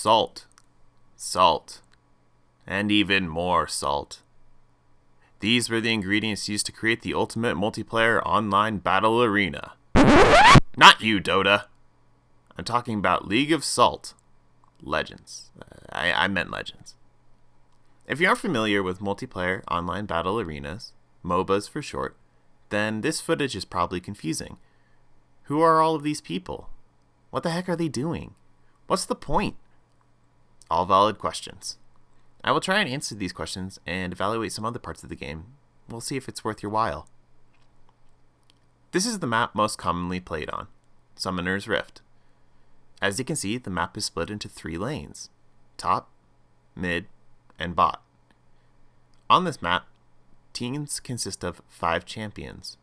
Salt, salt, and even more salt. These were the ingredients used to create the ultimate multiplayer online battle arena. Not you, Dota. I'm talking about League of Salt. Legends. I meant Legends. If you aren't familiar with multiplayer online battle arenas, MOBAs for short, then this footage is probably confusing. Who are all of these people? What the heck are they doing? What's the point? All valid questions. I will try and answer these questions and evaluate some other parts of the game. We'll see if it's worth your while. This is the map most commonly played on, Summoner's Rift. As you can see, the map is split into 3 lanes, top, mid, and bot. On this map, teams consist of 5 champions.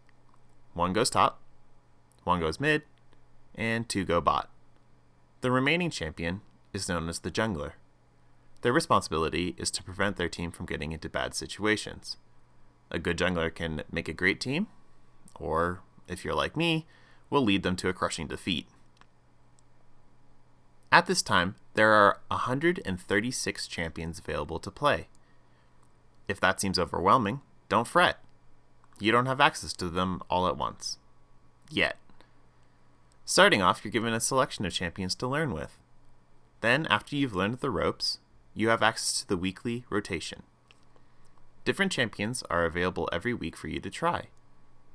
1 goes top, 1 goes mid, and 2 go bot. The remaining champion is known as the jungler. Their responsibility is to prevent their team from getting into bad situations. A good jungler can make a great team, or, if you're like me, will lead them to a crushing defeat. At this time, there are 136 champions available to play. If that seems overwhelming, don't fret. You don't have access to them all at once. Yet. Starting off, you're given a selection of champions to learn with. Then, after you've learned the ropes, you have access to the weekly rotation. Different champions are available every week for you to try.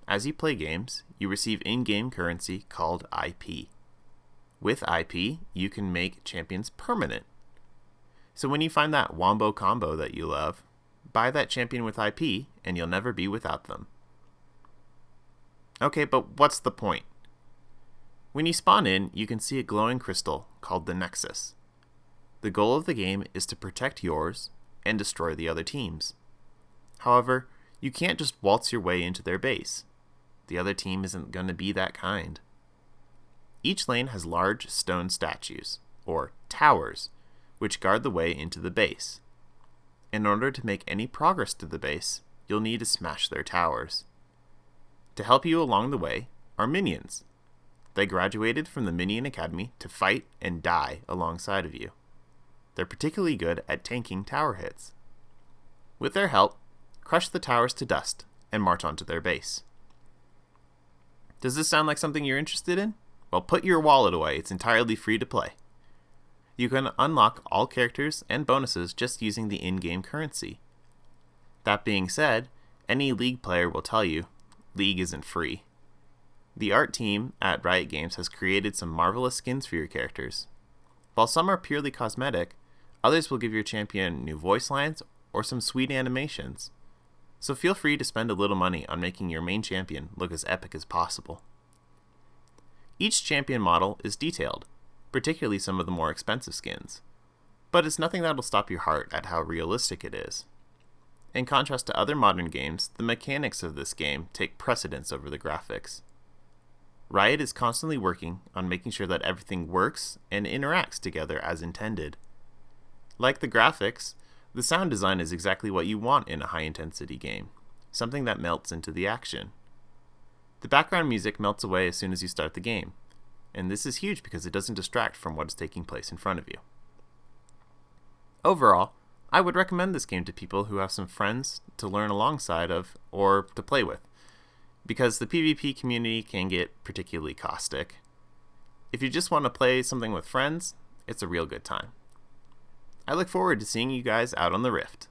As you play games, you receive in-game currency called IP. With IP, you can make champions permanent. So when you find that wombo combo that you love, buy that champion with IP and you'll never be without them. Okay, but what's the point? When you spawn in, you can see a glowing crystal called the Nexus. The goal of the game is to protect yours and destroy the other teams. However, you can't just waltz your way into their base. The other team isn't going to be that kind. Each lane has large stone statues, or towers, which guard the way into the base. In order to make any progress to the base, you'll need to smash their towers. To help you along the way are minions. They graduated from the Minion Academy to fight and die alongside of you. They're particularly good at tanking tower hits. With their help, crush the towers to dust and march onto their base. Does this sound like something you're interested in? Well, put your wallet away. It's entirely free to play. You can unlock all characters and bonuses just using the in-game currency. That being said, any League player will tell you, League isn't free. The art team at Riot Games has created some marvelous skins for your characters. While some are purely cosmetic, others will give your champion new voice lines or some sweet animations. So feel free to spend a little money on making your main champion look as epic as possible. Each champion model is detailed, particularly some of the more expensive skins, but it's nothing that'll stop your heart at how realistic it is. In contrast to other modern games, the mechanics of this game take precedence over the graphics. Riot is constantly working on making sure that everything works and interacts together as intended. Like the graphics, the sound design is exactly what you want in a high-intensity game, something that melts into the action. The background music melts away as soon as you start the game, and this is huge because it doesn't distract from what is taking place in front of you. Overall, I would recommend this game to people who have some friends to learn alongside of or to play with, because the PvP community can get particularly caustic. If you just want to play something with friends, it's a real good time. I look forward to seeing you guys out on the Rift.